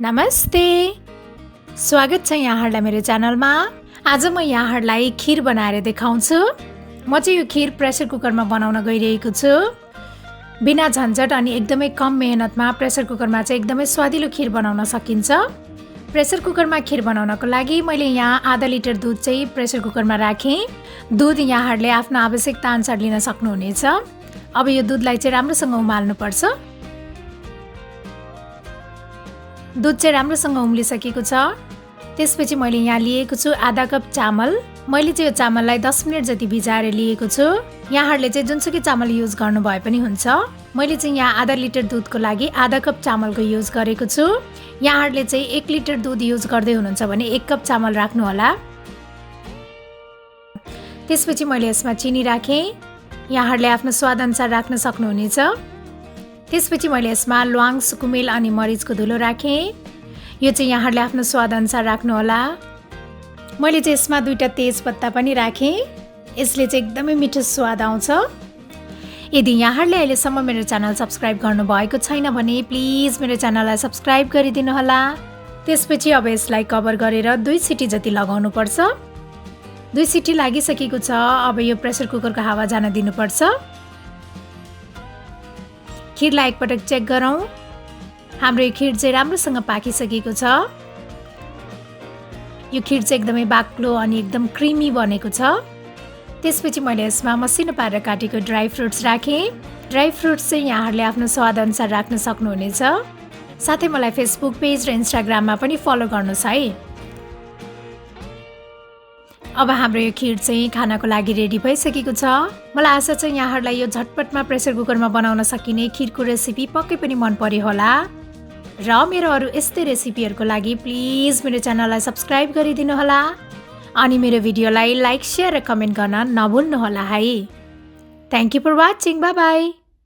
नमस्ते, स्वागत छ यहाँहरूलाई मेरो च्यानलमा। आज म यहाँहरूलाई खीर बनाएर देखाउँछु। म चाहिँ यो खीर प्रेसर कुकरमा बनाउन गइरहेको छु। बिना झन्झट अनि एकदमै कम मेहनतमा प्रेसर कुकरमा चाहिँ एकदमै स्वादिलो खीर बनाउन सकिन्छ। प्रेसर कुकरमा खीर बनाउनको लागि मैले यहाँ आधा लिटर दुध चाहिँ प्रेसर कुकरमा राखेँ। दुध यहाँहरूले आफ्नो आवश्यकता अनुसार लिन सक्नुहुनेछ। अब यो दुधलाई चाहिँ राम्रोसँग उमाल्नुपर्छ। दुध चाहिँ राम्रोसँग उम्लिसकेको छ। त्यसपछि मैले यहाँ लिएको छु आधा कप चामल। मैले चाहिँ यो चामललाई 10 मिनट जति भिजाएर लिएको छु। यहाँहरूले चाहिँ जुनसुकै चामल युज गर्नु भए पनि हुन्छ। मैले चाहिँ यहाँ आधा लिटर दुधको लागि आधा कप चामलको युज गरेको छु। यहाँहरूले चाहिँ 1 लिटर दुध युज गर्दै हुनुहुन्छ भने 1 कप चामल राख्नु होला। त्यसपछि मैले यसमा चिनी राखेँ। यहाँहरूले आफ्नो स्वाद अनुसार राख्न सक्नुहुनेछ। त्यसपछि मैले यसमा ल्वाङ, सुकुमेल अनि मरिचको धुलो राखेँ। यो चाहिँ यहाँहरूले आफ्नो स्वाद अनुसार राख्नु होला। मैले चाहिँ यसमा 2टा तेज पत्ता पनि राखेँ। यसले चाहिँ एकदमै मिठो स्वाद आउँछ। यदि यहाँहरूले अहिलेसम्म मेरो च्यानल सब्स्क्राइब गर्नुभएको छैन भने प्लिज मेरो च्यानललाई सब्स्क्राइब गरिदिनु होला। त्यसपछि अब यसलाई कभर गरेर 2 सिटी जति लगाउनुपर्छ। 2 सिटी लागिसकेको छ। अब यो प्रेसर कुकरको हावा जान दिनुपर्छ। खीरलाई एकपटक चेक गरौँ। हाम्रो यो खीर चाहिँ राम्रोसँग पाकिसकेको छ। यो खीर चाहिँ एकदमै बाक्लो अनि एकदम क्रिमी बनेको छ। त्यसपछि मैले यसमा मसिनो पारेर काटेको ड्राई फ्रुट्स राखेँ। ड्राई फ्रुट्स चाहिँ यहाँहरूले आफ्नो स्वाद अनुसार राख्न सक्नुहुनेछ। साथै मलाई फेसबुक पेज र इन्स्टाग्राममा पनि फलो गर्नुहोस् है। अब हाम्रो यो खीर चाहिँ खानाको लागि रेडी भइसकेको छ। मलाई आशा छ यहाँहरूलाई यो झटपटमा प्रेसर कुकरमा बनाउन सकिने खीरको रेसिपी पक्कै पनि मन पर्यो होला। र मेरो अरू यस्तै रेसिपीहरूको लागि प्लिज मेरो च्यानललाई सब्स्क्राइब गरिदिनु होला। अनि मेरो भिडियोलाई लाइक, सेयर र कमेन्ट गर्न नभुल्नु होला है। Thank you for watching. Bye by.